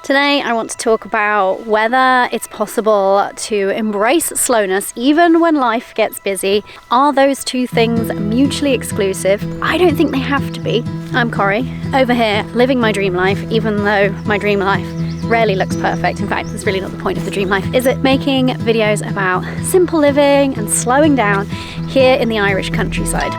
Today I want to talk about whether it's possible to embrace slowness even when life gets busy. Are those two things mutually exclusive? I don't think they have to be. I'm Corrie, over here living my dream life, even though my dream life rarely looks perfect. In fact, that's really not the point of the dream life, is it? Making videos about simple living and slowing down here in the Irish countryside.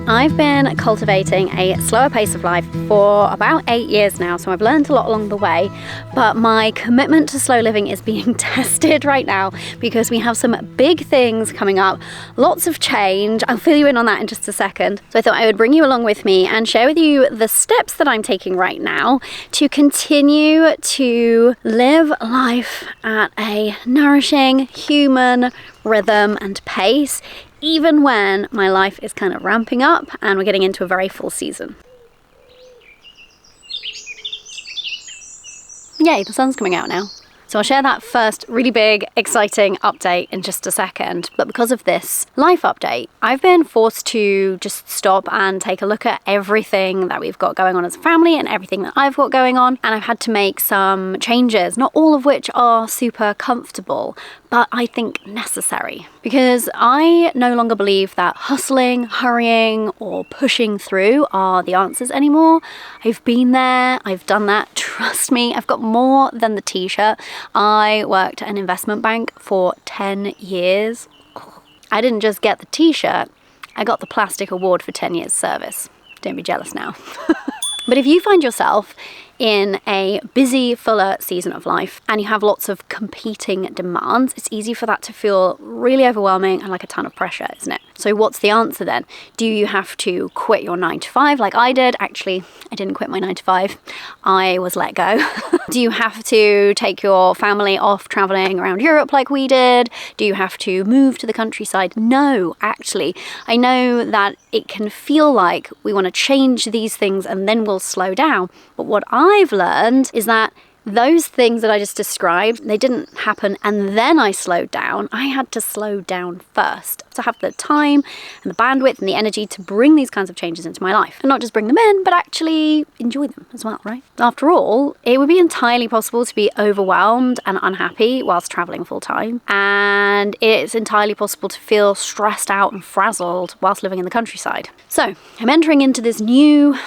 I've been cultivating a slower pace of life for about 8 years now, so I've learned a lot along the way, but my commitment to slow living is being tested right now because we have some big things coming up, lots of change. I'll fill you in on that in just a second. So I thought I would bring you along with me and share with you the steps that I'm taking right now to continue to live life at a nourishing human rhythm and pace, even when my life is kind of ramping up and we're getting into a very full season. Yay, the sun's coming out now. So I'll share that first really big, exciting update in just a second. But because of this life update, I've been forced to just stop and take a look at everything that we've got going on as a family and everything that I've got going on. And I've had to make some changes, not all of which are super comfortable, but I think necessary. Because I no longer believe that hustling, hurrying, or pushing through are the answers anymore. I've been there, I've done that, trust me, I've got more than the t-shirt. I worked at an investment bank for 10 years. I didn't just get the t-shirt, I got the plastic award for 10 years service. Don't be jealous now. But if you find yourself in a busy, fuller season of life and you have lots of competing demands, it's easy for that to feel really overwhelming and like a ton of pressure, isn't it? So what's the answer then? Do you have to quit your 9 to 5 like I did? Actually, I didn't quit my 9 to 5. I was let go. Do you have to take your family off traveling around Europe like we did? Do you have to move to the countryside? No, actually. I know that it can feel like we want to change these things and then we'll slow down. But what I've learned is that those things that I just described, they didn't happen and then I slowed down. I had to slow down first to have the time and the bandwidth and the energy to bring these kinds of changes into my life. And not just bring them in, but actually enjoy them as well, right? After all, it would be entirely possible to be overwhelmed and unhappy whilst traveling full time. And it's entirely possible to feel stressed out and frazzled whilst living in the countryside. So I'm entering into this new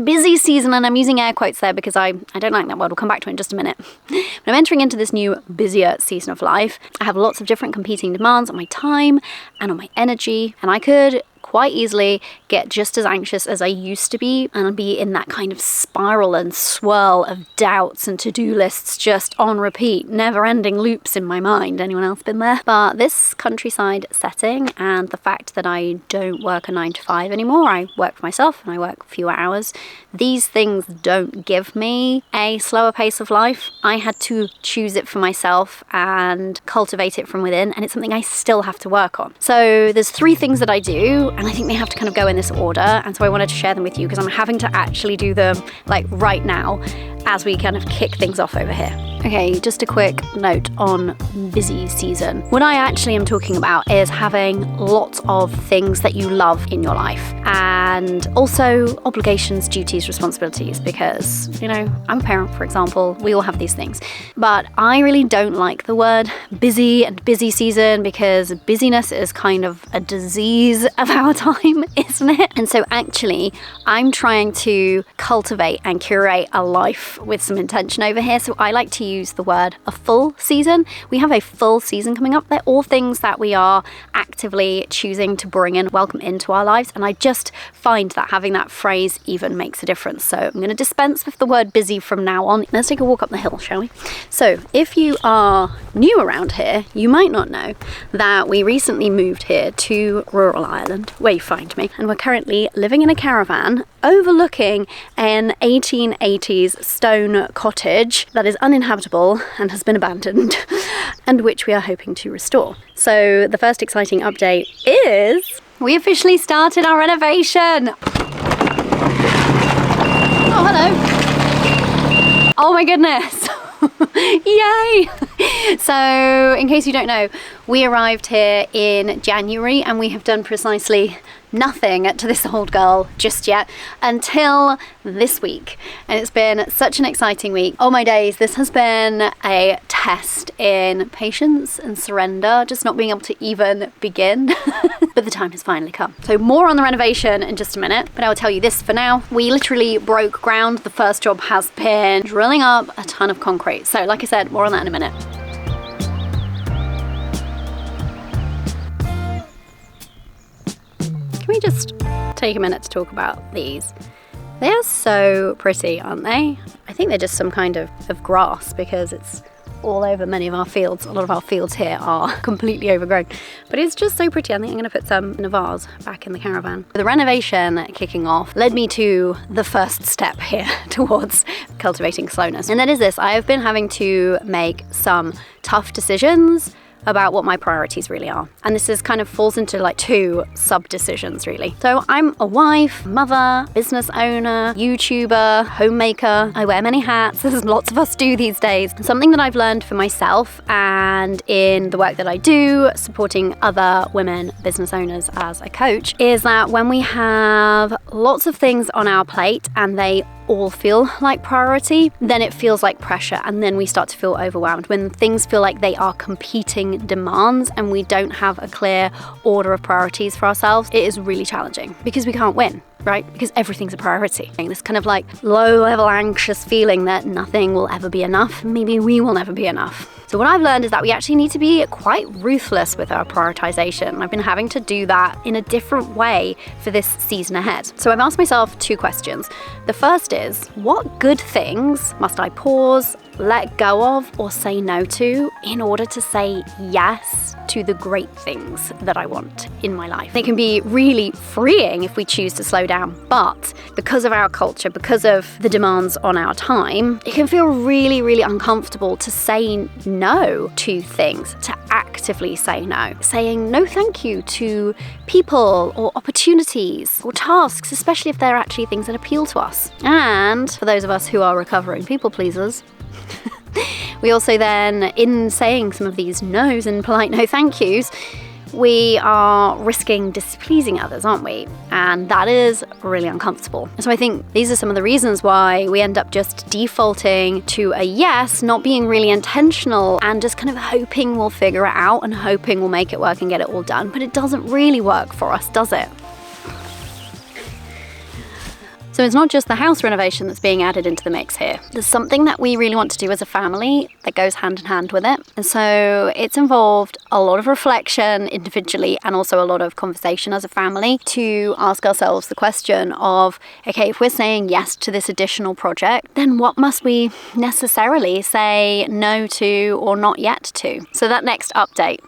busy season, and I'm using air quotes there because I don't like that word. We'll come back to it in just a minute. But I'm entering into this new busier season of life. I have lots of different competing demands on my time and on my energy, and I could quite easily get just as anxious as I used to be and be in that kind of spiral and swirl of doubts and to-do lists just on repeat, never-ending loops in my mind. Anyone else been there? But this countryside setting and the fact that I don't work a 9 to 5 anymore, I work for myself and I work fewer hours, these things don't give me a slower pace of life. I had to choose it for myself and cultivate it from within, and it's something I still have to work on. So there's 3 things that I do, and I think they have to kind of go in this order, and so I wanted to share them with you because I'm having to actually do them like right now as we kind of kick things off over here. Okay, just a quick note on busy season. What I actually am talking about is having lots of things that you love in your life and also obligations, duties, responsibilities, because, you know, I'm a parent, for example, we all have these things. But I really don't like the word busy and busy season because busyness is kind of a disease of our time, isn't it? And so actually, I'm trying to cultivate and curate a life with some intention over here. So I like to use the word a full season. We have a full season coming up. They're all things that we are actively choosing to bring in, welcome into our lives. And I just find that having that phrase even makes a difference. So I'm going to dispense with the word busy from now on. Let's take a walk up the hill, shall we? So if you are new around here, you might not know that we recently moved here to rural Ireland, where you find me. And we're currently living in a caravan overlooking an 1880s stone cottage that is uninhabitable and has been abandoned and which we are hoping to restore. So the first exciting update is we officially started our renovation. Oh, hello. Oh my goodness. Yay! So, in case you don't know, we arrived here in January and we have done precisely nothing to this old girl just yet until this week. And it's been such an exciting week. Oh my days, this has been a test in patience and surrender, just not being able to even begin. But the time has finally come. So more on the renovation in just a minute, but I will tell you this for now. We literally broke ground. The first job has been drilling up a ton of concrete. So like I said, more on that in a minute. Can we just take a minute to talk about these? They are so pretty, aren't they? I think they're just some kind of grass because it's all over many of our fields. A lot of our fields here are completely overgrown, but it's just so pretty. I think I'm going to put some in a vase back in the caravan. The renovation kicking off led me to the first step here towards cultivating slowness. And that is this: I have been having to make some tough decisions about what my priorities really are. And this is kind of falls into like two sub-decisions really. So I'm a wife, mother, business owner, YouTuber, homemaker. I wear many hats, as lots of us do these days. Something that I've learned for myself and in the work that I do, supporting other women business owners as a coach, is that when we have lots of things on our plate and they all feel like priority, then it feels like pressure, and then we start to feel overwhelmed. When things feel like they are competing demands and we don't have a clear order of priorities for ourselves, it is really challenging because we can't win, right? Because everything's a priority. This kind of like low-level anxious feeling that nothing will ever be enough. Maybe we will never be enough. So what I've learned is that we actually need to be quite ruthless with our prioritization. I've been having to do that in a different way for this season ahead. So I've asked myself two questions. The first is, what good things must I pause, let go of, or say no to in order to say yes to the great things that I want in my life? It can be really freeing if we choose to slow down, but because of our culture, because of the demands on our time, it can feel really, really uncomfortable to say no to things, to actively say no. Saying no thank you to people or opportunities or tasks, especially if they're actually things that appeal to us. And for those of us who are recovering people pleasers, we also then, in saying some of these no's and polite no thank yous, we are risking displeasing others, aren't we? And that is really uncomfortable. So I think these are some of the reasons why we end up just defaulting to a yes, not being really intentional and just kind of hoping we'll figure it out and hoping we'll make it work and get it all done. But it doesn't really work for us, does it? So it's not just the house renovation that's being added into the mix here. There's something that we really want to do as a family that goes hand in hand with it. And so it's involved a lot of reflection individually and also a lot of conversation as a family to ask ourselves the question of, okay, if we're saying yes to this additional project, then what must we necessarily say no to or not yet to? So that next update,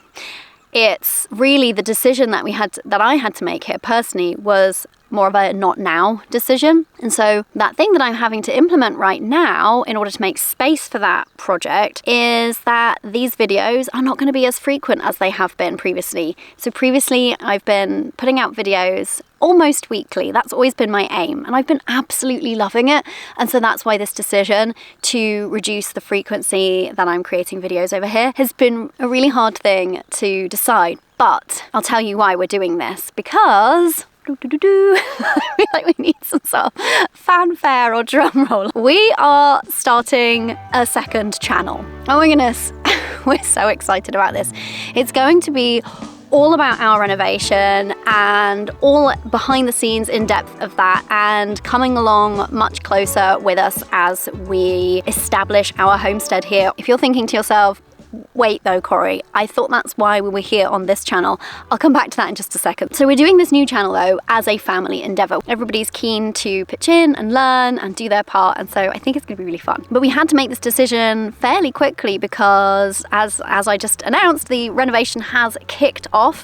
it's really the decision that I had to make here personally was more of a not now decision. And so that thing that I'm having to implement right now in order to make space for that project is that these videos are not going to be as frequent as they have been previously. So previously I've been putting out videos almost weekly. That's always been my aim, and I've been absolutely loving it. And so that's why this decision to reduce the frequency that I'm creating videos over here has been a really hard thing to decide. But I'll tell you why we're doing this, because I feel like we need some sort of fanfare or drum roll. We are starting a second channel. Oh my goodness, we're so excited about this. It's going to be all about our renovation and all behind the scenes in depth of that, and coming along much closer with us as we establish our homestead here. If you're thinking to yourself, wait though, Corey, I thought that's why we were here on this channel. I'll come back to that in just a second. So we're doing this new channel though as a family endeavor. Everybody's keen to pitch in and learn and do their part, and so I think it's going to be really fun. But we had to make this decision fairly quickly because as I just announced, the renovation has kicked off.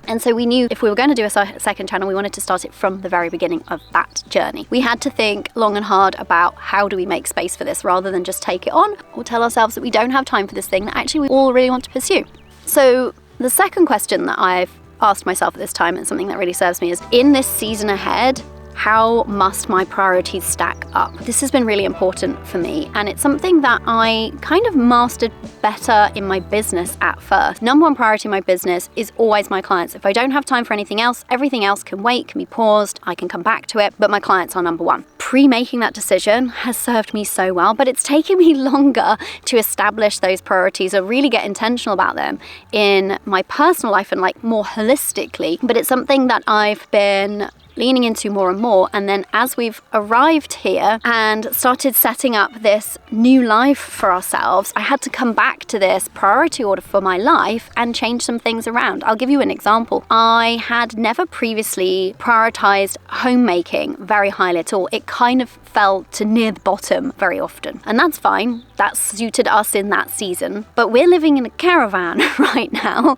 And so we knew if we were going to do a second channel, we wanted to start it from the very beginning of that journey. We had to think long and hard about how do we make space for this rather than just take it on or tell ourselves that we don't have time for this thing that actually we all really want to pursue. So the second question that I've asked myself at this time, and something that really serves me, is in this season ahead, how must my priorities stack up? This has been really important for me, and it's something that I kind of mastered better in my business at first. Number one priority in my business is always my clients. If I don't have time for anything else, everything else can wait, can be paused, I can come back to it, but my clients are number one. Pre-making that decision has served me so well, but it's taken me longer to establish those priorities or really get intentional about them in my personal life and like more holistically. But it's something that I've been leaning into more and more. And then as we've arrived here and started setting up this new life for ourselves, I had to come back to this priority order for my life and change some things around. I'll give you an example. I had never previously prioritized homemaking very highly at all. It kind of fell to near the bottom very often. And that's fine. That suited us in that season. But we're living in a caravan right now,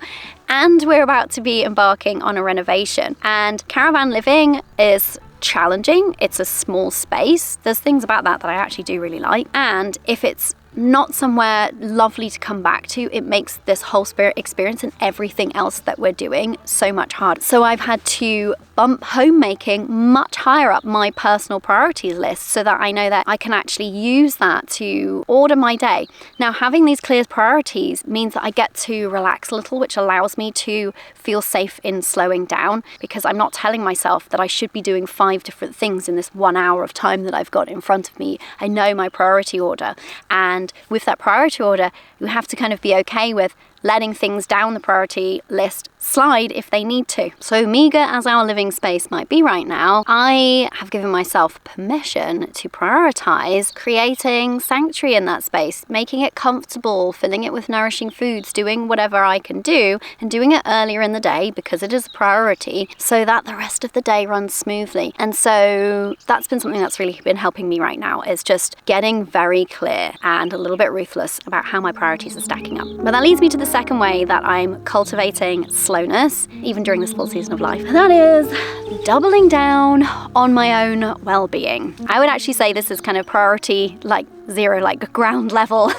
and we're about to be embarking on a renovation. And caravan living is challenging. It's a small space. There's things about that I actually do really like. And if it's not somewhere lovely to come back to, it makes this whole experience and everything else that we're doing so much harder. So I've had to bump homemaking much higher up my personal priorities list so that I know that I can actually use that to order my day. Now, having these clear priorities means that I get to relax a little, which allows me to feel safe in slowing down, because I'm not telling myself that I should be doing 5 different things in this 1 hour of time that I've got in front of me. I know my priority order, and with that priority order, you have to kind of be okay with letting things down the priority list slide if they need to. So meager as our living space might be right now, I have given myself permission to prioritize creating sanctuary in that space, making it comfortable, filling it with nourishing foods, doing whatever I can do, and doing it earlier in the day because it is a priority, so that the rest of the day runs smoothly. And so that's been something that's really been helping me right now, is just getting very clear and a little bit ruthless about how my priorities are stacking up. But that leads me to the second way that I'm cultivating slowness, even during this full season of life, and that is doubling down on my own well-being. I would actually say this is kind of priority like zero, like ground level.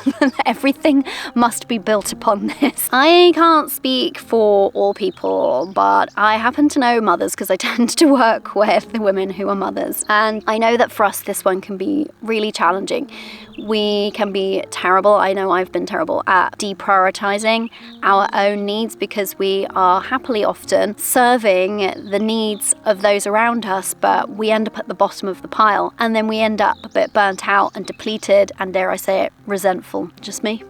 Everything must be built upon this. I can't speak for all people, but I happen to know mothers because I tend to work with the women who are mothers. And I know that for us, this one can be really challenging. We can be terrible. I know I've been terrible at deprioritizing our own needs because we are happily often serving the needs of those around us, but we end up at the bottom of the pile, and then we end up a bit burnt out and depleted and, dare I say it, resentful. Just me.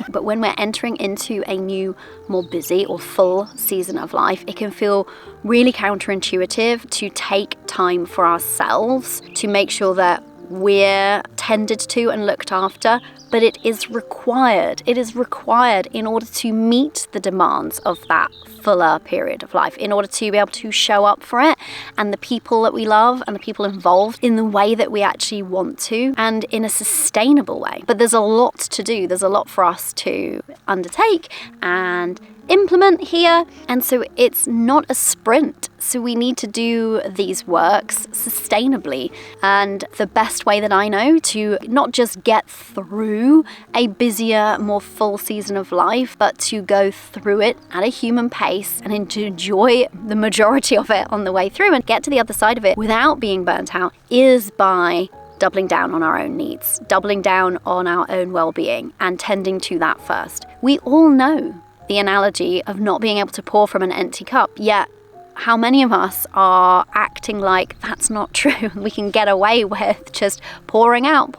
But when we're entering into a new, more busy or full season of life, it can feel really counterintuitive to take time for ourselves, to make sure that we're tended to and looked after, but it is required. It is required in order to meet the demands of that fuller period of life, in order to be able to show up for it and the people that we love and the people involved in the way that we actually want to, and in a sustainable way. But there's a lot to do. There's a lot for us to undertake and implement here, and so it's not a sprint. So we need to do these works sustainably, and the best way that I know to not just get through a busier, more full season of life, but to go through it at a human pace and to enjoy the majority of it on the way through and get to the other side of it without being burnt out, is by doubling down on our own needs, doubling down on our own well-being, and tending to that first. We all know the analogy of not being able to pour from an empty cup, yet how many of us are acting like that's not true? We can get away with just pouring out,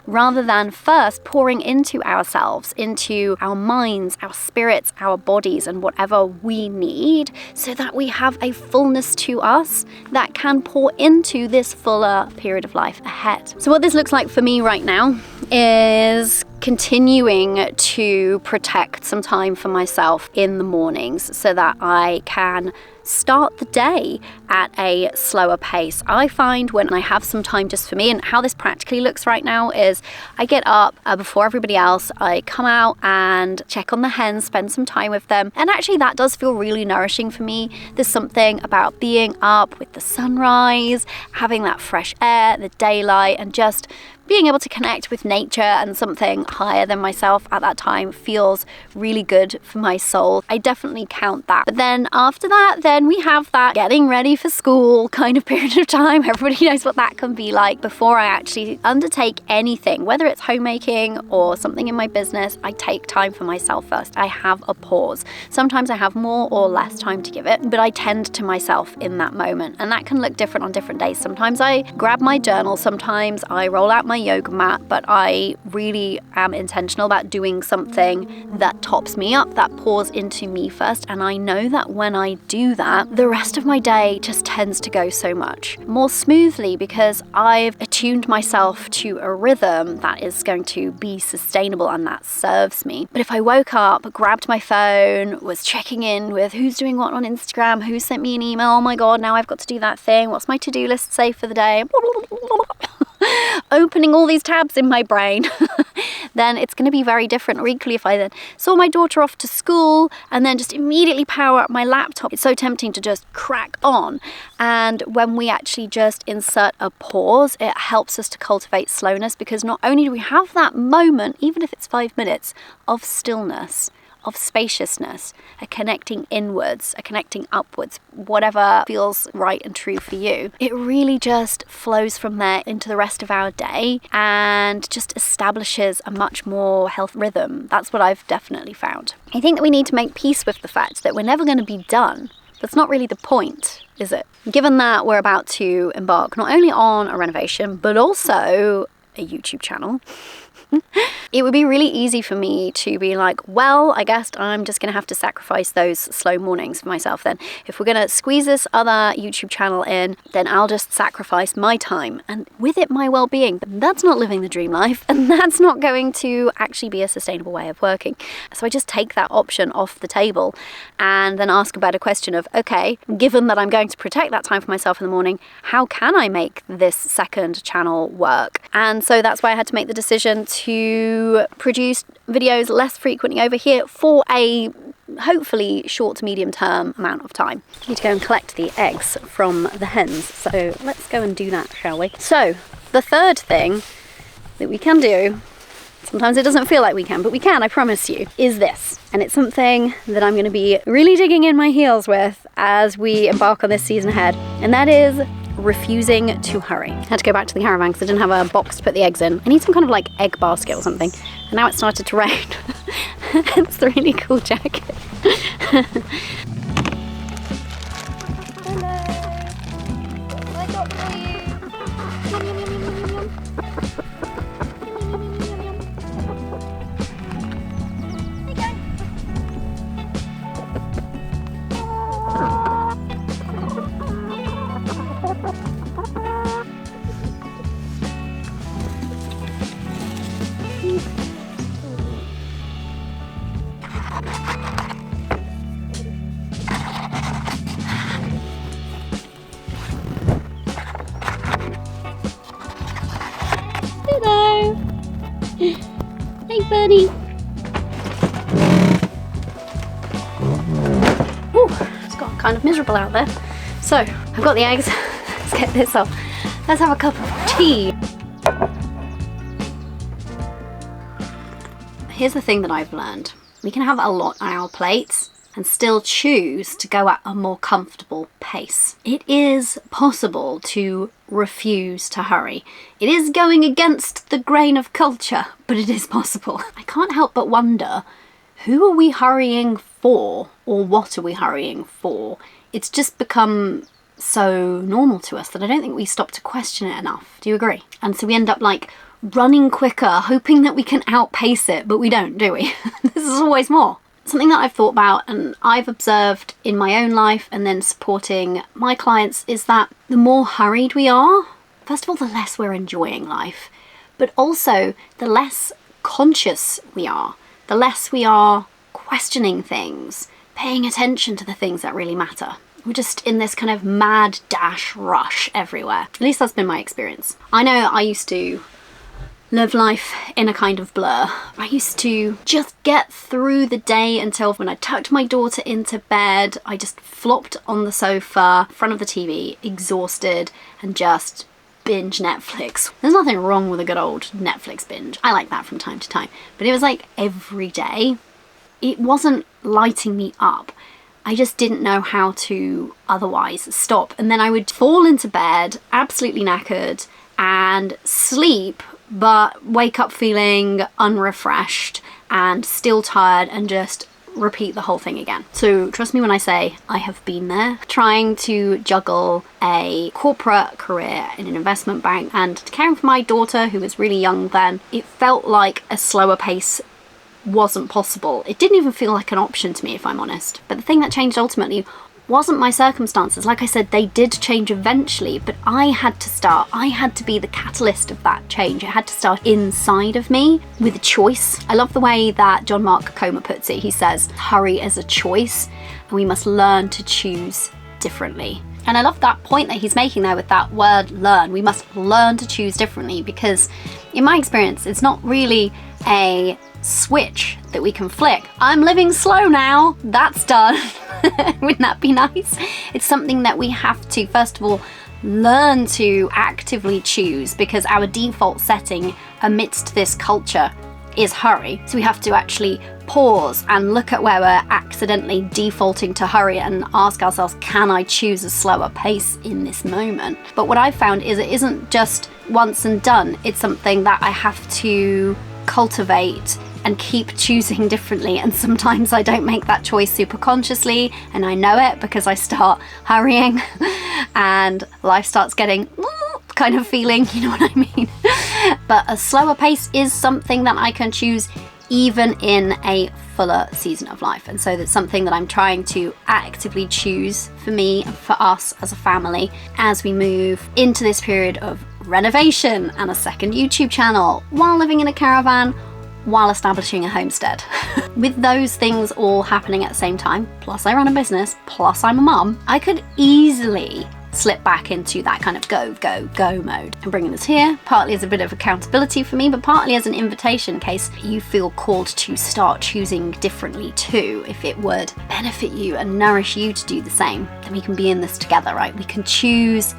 rather than first pouring into ourselves, into our minds, our spirits, our bodies, and whatever we need, so that we have a fullness to us that can pour into this fuller period of life ahead. So what this looks like for me right now is continuing to protect some time for myself in the mornings so that I can start the day at a slower pace. I find when I have some time just for me, and how this practically looks right now is I get up before everybody else, I come out and check on the hens, spend some time with them, and actually that does feel really nourishing for me. There's something about being up with the sunrise, having that fresh air, the daylight, and just being able to connect with nature and something higher than myself at that time feels really good for my soul. I definitely count that. But then after that, then we have that getting ready for school kind of period of time. Everybody knows what that can be like. Before I actually undertake anything, whether it's homemaking or something in my business, I take time for myself first. I have a pause. Sometimes I have more or less time to give it, but I tend to myself in that moment. And that can look different on different days. Sometimes I grab my journal, sometimes I roll out my yoga mat, but I really am intentional about doing something that tops me up, that pours into me first. And I know that when I do that, the rest of my day just tends to go so much more smoothly because I've attuned myself to a rhythm that is going to be sustainable and that serves me. But if I woke up, grabbed my phone, was checking in with who's doing what on Instagram, who sent me an email, oh my god, now I've got to do that thing, what's my to-do list say for the day, opening all these tabs in my brain, then it's going to be very different. Or equally, if I then saw my daughter off to school and then just immediately power up my laptop, it's so tempting to just crack on. And when we actually just insert a pause, it helps us to cultivate slowness, because not only do we have that moment, even if it's 5 minutes, of stillness, of spaciousness, a connecting inwards, a connecting upwards, whatever feels right and true for you. It really just flows from there into the rest of our day and just establishes a much more healthy rhythm. That's what I've definitely found. I think that we need to make peace with the fact that we're never going to be done. That's not really the point, is it? Given that we're about to embark not only on a renovation, but also a YouTube channel, it would be really easy for me to be like, well, I guess I'm just going to have to sacrifice those slow mornings for myself then. If we're going to squeeze this other YouTube channel in, then I'll just sacrifice my time and with it my well-being. But that's not living the dream life, and that's not going to actually be a sustainable way of working. So I just take that option off the table and then ask a better question of, okay, given that I'm going to protect that time for myself in the morning, how can I make this second channel work? And so that's why I had to make the decision to produce videos less frequently over here for a hopefully short to medium term amount of time. I need to go and collect the eggs from the hens, so let's go and do that, shall we? So the third thing that we can do, sometimes it doesn't feel like we can, but we can, I promise you, is this. And it's something that I'm going to be really digging in my heels with as we embark on this season ahead, and that is refusing to hurry. I had to go back to the caravan because I didn't have a box to put the eggs in. I need some kind of like egg basket or something. And now it started to rain. It's the really cool jacket. Hello. I got for you. Yum, yum, yum, yum, yum, yum. Hello. Hey, buddy. Ooh, it's got kind of miserable out there. So, I've got the eggs. Let's get this off. Let's have a cup of tea. Here's the thing that I've learned. We can have a lot on our plates and still choose to go at a more comfortable pace. It is possible to refuse to hurry. It is going against the grain of culture, but it is possible. I can't help but wonder, who are we hurrying for, or what are we hurrying for? It's just become so normal to us that I don't think we stop to question it enough. Do you agree? And so we end up like running quicker, hoping that we can outpace it, but we don't, do we? This is always more. Something that I've thought about and I've observed in my own life and then supporting my clients is that the more hurried we are, first of all, the less we're enjoying life, but also the less conscious we are, the less we are questioning things, paying attention to the things that really matter. We're just in this kind of mad dash rush everywhere. At least that's been my experience. I know I used to live life in a kind of blur. I used to just get through the day until when I tucked my daughter into bed, I just flopped on the sofa in front of the TV, exhausted and just binge Netflix. There's nothing wrong with a good old Netflix binge. I like that from time to time. But it was like every day. It wasn't lighting me up. I just didn't know how to otherwise stop. And then I would fall into bed, absolutely knackered, and sleep, but wake up feeling unrefreshed and still tired and just repeat the whole thing again. So trust me when I say I have been there, trying to juggle a corporate career in an investment bank and caring for my daughter who was really young then. It felt like a slower pace wasn't possible. It didn't even feel like an option to me, if I'm honest. But the thing that changed ultimately wasn't my circumstances. Like I said, they did change eventually, but I had to start. I had to be the catalyst of that change. It had to start inside of me with a choice. I love the way that John Mark Comer puts it. He says, hurry is a choice, and we must learn to choose differently. And I love that point that he's making there with that word learn. We must learn to choose differently, because in my experience, it's not really a switch that we can flick. I'm living slow now, that's done. Wouldn't that be nice? It's something that we have to, first of all, learn to actively choose, because our default setting amidst this culture is hurry. So we have to actually pause and look at where we're accidentally defaulting to hurry and ask ourselves, can I choose a slower pace in this moment? But what I've found is it isn't just once and done. It's something that I have to cultivate and keep choosing differently. And sometimes I don't make that choice super consciously, and I know it because I start hurrying and life starts getting kind of feeling, you know what I mean? But a slower pace is something that I can choose even in a fuller season of life. And so that's something that I'm trying to actively choose for me and for us as a family as we move into this period of renovation and a second YouTube channel while living in a caravan, while establishing a homestead. With those things all happening at the same time, plus I run a business, plus I'm a mum, I could easily slip back into that kind of go mode. I'm bringing this here partly as a bit of accountability for me, but partly as an invitation in case you feel called to start choosing differently too. If it would benefit you and nourish you to do the same, then we can be in this together, right? We can choose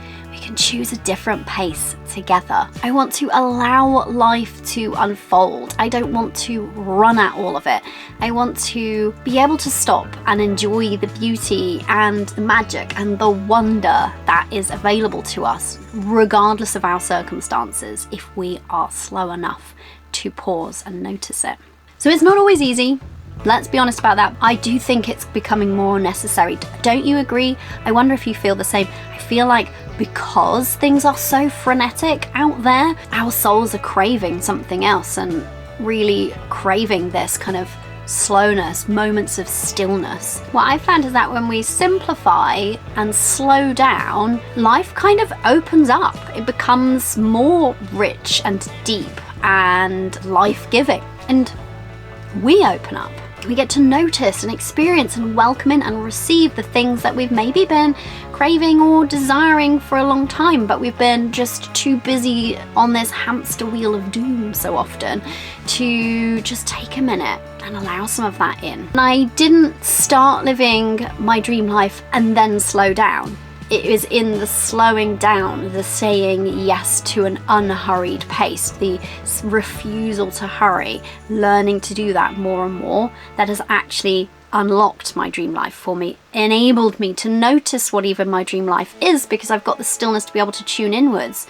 a different pace together. I want to allow life to unfold. I don't want to run at all of it. I want to be able to stop and enjoy the beauty and the magic and the wonder that is available to us, regardless of our circumstances, if we are slow enough to pause and notice it. So it's not always easy. Let's be honest about that. I do think it's becoming more necessary. Don't you agree? I wonder if you feel the same. I feel like because things are so frenetic out there, our souls are craving something else and really craving this kind of slowness, moments of stillness. What I found is that when we simplify and slow down, life kind of opens up. It becomes more rich and deep and life-giving. And we open up. We get to notice and experience and welcome in and receive the things that we've maybe been craving or desiring for a long time, but we've been just too busy on this hamster wheel of doom so often to just take a minute and allow some of that in. And I didn't start living my dream life and then slow down. It is in the slowing down, the saying yes to an unhurried pace, the refusal to hurry, learning to do that more and more, that has actually unlocked my dream life for me, enabled me to notice what even my dream life is, because I've got the stillness to be able to tune inwards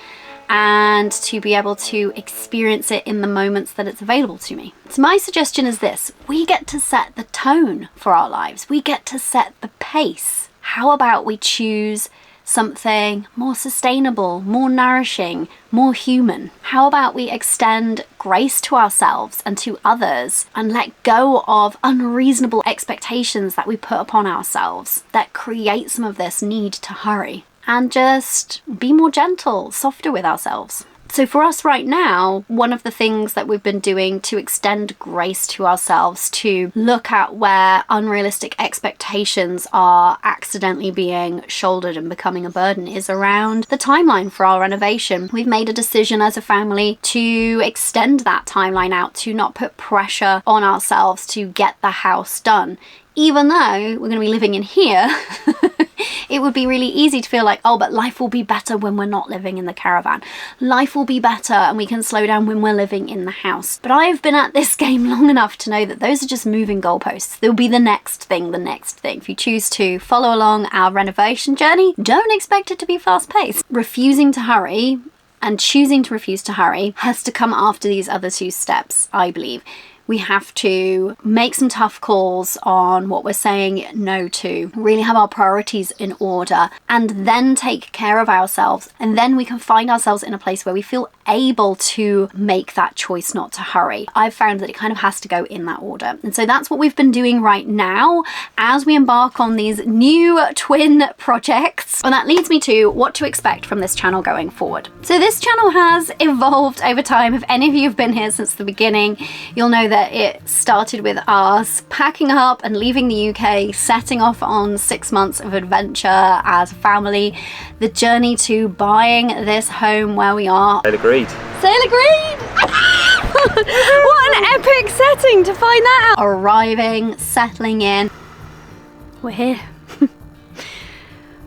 and to be able to experience it in the moments that it's available to me. So my suggestion is this: we get to set the tone for our lives. We get to set the pace. How about we choose something more sustainable, more nourishing, more human? How about we extend grace to ourselves and to others and let go of unreasonable expectations that we put upon ourselves that create some of this need to hurry, and just be more gentle, softer with ourselves? So for us right now, one of the things that we've been doing to extend grace to ourselves, to look at where unrealistic expectations are accidentally being shouldered and becoming a burden, is around the timeline for our renovation. We've made a decision as a family to extend that timeline out, to not put pressure on ourselves to get the house done. Even though we're going to be living in here it would be really easy to feel like, oh, but life will be better when we're not living in the caravan. Life will be better and we can slow down when we're living in the house. But I've been at this game long enough to know that those are just moving goalposts. There'll be the next thing, the next thing. If you choose to follow along our renovation journey, don't expect it to be fast paced. Refusing to hurry and choosing to refuse to hurry has to come after these other two steps, I believe. We have to make some tough calls on what we're saying no to, really have our priorities in order, and then take care of ourselves. And then we can find ourselves in a place where we feel able to make that choice not to hurry. I've found that it kind of has to go in that order. And so that's what we've been doing right now as we embark on these new twin projects. And that leads me to what to expect from this channel going forward. So this channel has evolved over time. If any of you have been here since the beginning, you'll know that it started with us packing up and leaving the UK, setting off on 6 months of adventure as a family, the journey to buying this home where we are. Sale agreed. Sale agreed! What an epic setting to find that out! Arriving, settling in. We're here.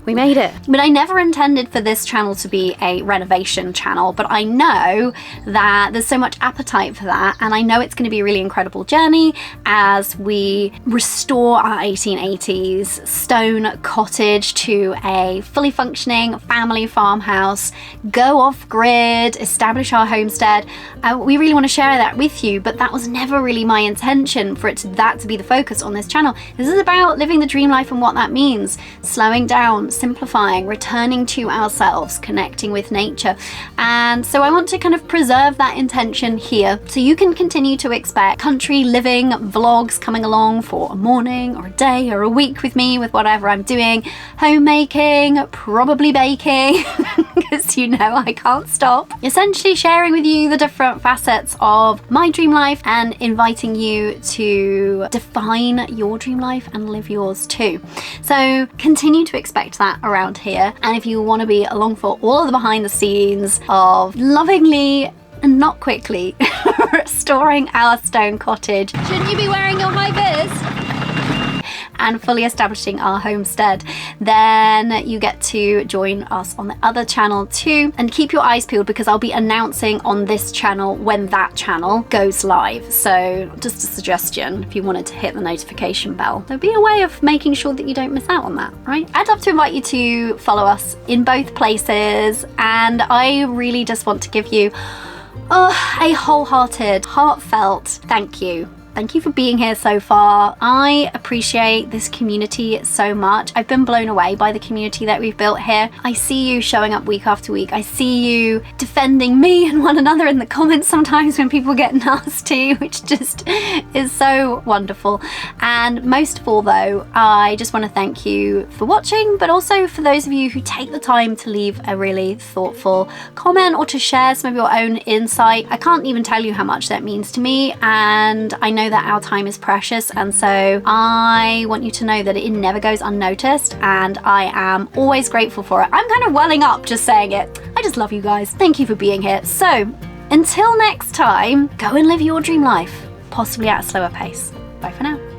We made it. But I never intended for this channel to be a renovation channel, but I know that there's so much appetite for that, and I know it's going to be a really incredible journey as we restore our 1880s stone cottage to a fully functioning family farmhouse, go off grid, establish our homestead. We really want to share that with you, but that was never really my intention for that to be the focus on this channel. This is about living the dream life and what that means, slowing down, simplifying, returning to ourselves, connecting with nature. And so I want to kind of preserve that intention here so you can continue to expect country living vlogs coming along for a morning or a day or a week with me with whatever I'm doing, homemaking, probably baking, because you know I can't stop. Essentially sharing with you the different facets of my dream life and inviting you to define your dream life and live yours too. So continue to expect that around here, and if you want to be along for all of the behind the scenes of lovingly and not quickly restoring our stone cottage, shouldn't you be wearing your high vis? And fully establishing our homestead, then you get to join us on the other channel too. And keep your eyes peeled because I'll be announcing on this channel when that channel goes live. So just a suggestion, if you wanted to hit the notification bell, there'll be a way of making sure that you don't miss out on that, right? I'd love to invite you to follow us in both places, and I really just want to give you a wholehearted, heartfelt thank you. Thank you for being here so far. I appreciate this community so much. I've been blown away by the community that we've built here. I see you showing up week after week. I see you defending me and one another in the comments sometimes when people get nasty, which just is so wonderful. And most of all though, I just want to thank you for watching, but also for those of you who take the time to leave a really thoughtful comment or to share some of your own insight. I can't even tell you how much that means to me, and I know that our time is precious, and so I want you to know that it never goes unnoticed, and I am always grateful for it. I'm kind of welling up just saying it. I just love you guys. Thank you for being here. So until next time, go and live your dream life, possibly at a slower pace. Bye for now.